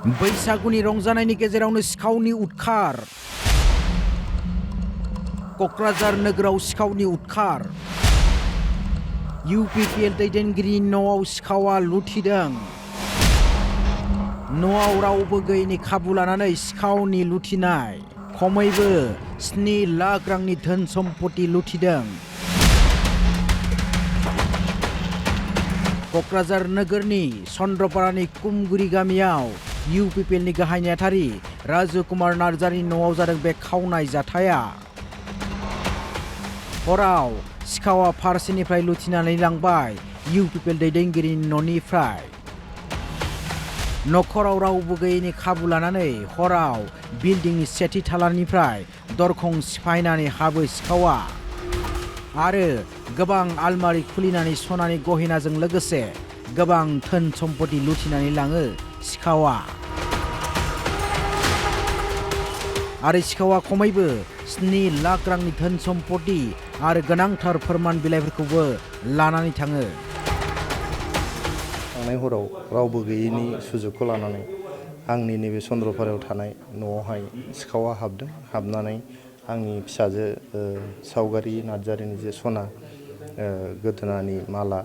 बैसागुनि रंजानायनि गेजेरावनो सिखावनि उदखार क'क्राझार नोगोराव सिखावनि उदखार UPPL दैदेनगिरिनि न'आव सिखावा लुथिदों न'आव रावबो गैयैनि खाबु लानानै सिखावनि लुथिनाय खमैबो 7 लाख रांनि धोन सम्पति लुथिदों क'क्राझार नोगोरनि चन्द्रपारानि कुमगुरि गामियाव UPPL नि गाहाय नेहाथारि राजुकुमार नार्जारिनि न'आव जादों बे खावनाय जाथाया हराव सिखावा फारसेनिफ्राय लुथिनानै लांबाय UPPL दैदेनगिरिनि न'निफ्राय न'खराव रावबो गैयैनि खाबु लानानै हराव बिल्डिंनि सेथि थालानिफ्राय दरखं सिफायनानै हाबो सिखावा आरो गोबां आलमारि खुलिनानै सनानि गहेनाजों लोगोसे गोबां धोन सम्पति लुथिनानै लाङो सिखावा आरो सिखावा खमैबो 7 लाख रांनि धोन सम्पति आरो गोनांथार फोरमान बिलाइफोरखौबो लानानै थाङो थांनाय हराव रावबो गैयैनि सुजुगखौ लानानै आंनि नैबे चन्द्रपारायाव थानाय न'आवहाय सिखावा हाबदों हाबनानै आंनि फिसाजो सावगारि नार्जारिनि जे सना गोदोनानि माला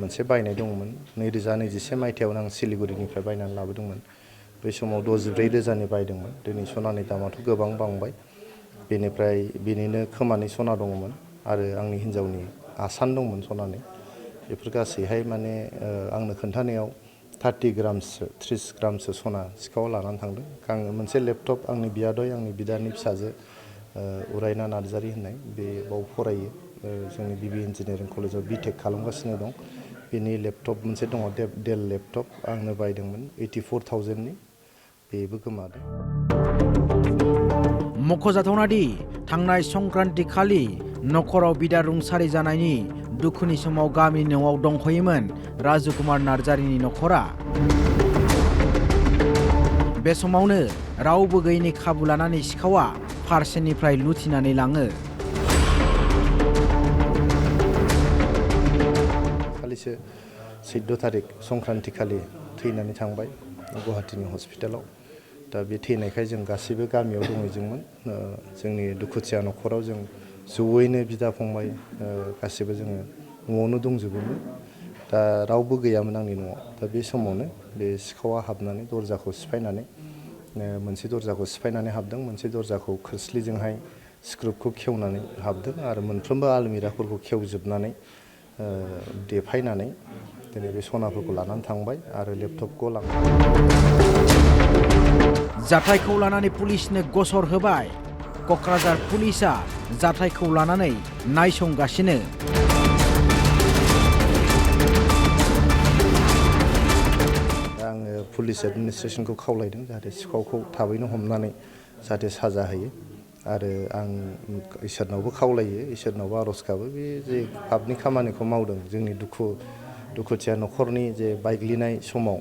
मोनसे बायनाय दंमोन 2021 मायथाइयावनो आं सिलिगुरिनिफ्राय बायनानै लाबोदोंमोन बै समाव 64,000नि बायदोंमोन दिनै सनानि दामाथ' गोबां बांबाय बेनिफ्राय बिनिनो खोमानि सना दंमोन आरो आंनि हिन्जावनि आसान दंमोन सनानि बेफोर गासैहाय माने आंनो खोन्थानायाव 30 ग्रामसो 30 ग्रामसो सना सिखावा लानानै थांदों आङो मोनसे लेपटप आंनि बियादै आंनि बिदानि फिसाजो उरायना नार्जारि होननाय बे बाव फरायो जोंनि BB इन्जिनियारिं कलेजाव BTech खालामगासिनो दं बेनि लेपटप मोनसे दङ डेल लेपटप आंनो बायदोंमोन 84,000नि बेबो गोमादों मख'जाथावना दि थांनाय संक्रान्ति खालि न'खराव बिदा रुंसारि जानायनि दुखुनि समाव गामिनि न'आव दंहैयोमोन राजुकुमार नार्जारिनि न'खरा बे समावनो रावबो गैयैनि खाबु लानानै सिखावा फारसेनिफ्राय लुथिनानै लाङो खालिसो 14 थारिख संक्रान्ति खालि थैनानै थांबाय गुवाहाटीनि हस्पिटालाव दा बे थैनायखाय जों गासैबो गामियाव दंहैजोंमोन जोंनि दुखुथिया न'खराव जों जयैनो बिदा फंबाय गासैबो जोङो न'आवनो दंजोबोमोन दा रावबो गैयामोन आंनि न'आव दा बे समावनो बे सिखावा हाबनानै दरजाखौ सिफायनानै मोनसे दरजाखौ सिफायनानै हाबदों मोनसे दरजाखौ खोस्लिजोंहाय स्क्रुखौ खेवनानै हाबदों आरो मोनफ्रोमबो आलमिराफोरखौ खेवजोबनानै देफायनानै दिनै बे सनाफोरखौ लानानै थांबाय आरो लेपटपखौ लांबाय जाथायखौ लानानै पुलिसनो गसर होबाय क'क्राझार पुलिसआ जाथायखौ लानानै नायसंगासिनो आङो पुलिस एडमिनिस्ट्रेसनखौ खावलायदों जाहाथे सिखावखौ थाबैनो हमनानै जाहाथे साजा होयो आरो आं इसोरनावबो खावलायो इसोरनावबो आर'ज गाबो बे जे पापनि खामानिखौ मावदों जोंनि दुखुथिया न'खरनि जे बायग्लिनाय समाव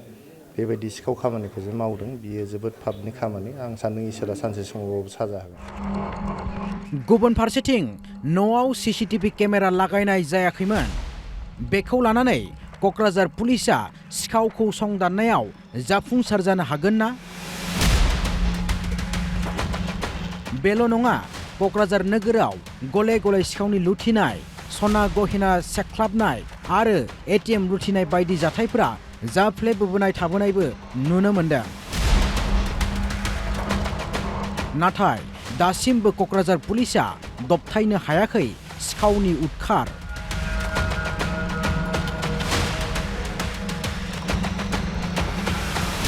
बेबायदि सिखाव खामानिखौ जे मावदों बियो जोबोद पापनि खामानि आं सान्दों इसोरा सानसे समावबाबो साजा होगोन गुबुन फारसेथिं न'आव CCTV केमेरा लागायनाय जायाखैमोन बेखौ लानानै क'क्राझार पुलिसआ सिखावखौ संदाननायाव जाफुंसार जानो हागोन ना बेल' नङा क'क्राझार नोगोराव गले गले सिखावनि लुथिनाय सना गहेना सेख्लाबनाय आरो ATM लुथिनाय बायदि जाथायफोरा जाफ्लेबोनाय थाबोनायबो नुनो मोनदों नाथाय दासिमबो क'क्राझार पुलिसआ दबथायनो हायाखै सिखावनि उदखार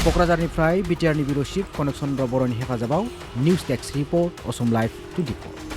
क'क्राझारनिफ्राय BTRनि बिउर चिफ कनक चन्द्र बर'नि हेफाजाबाव news desk report Assam live 24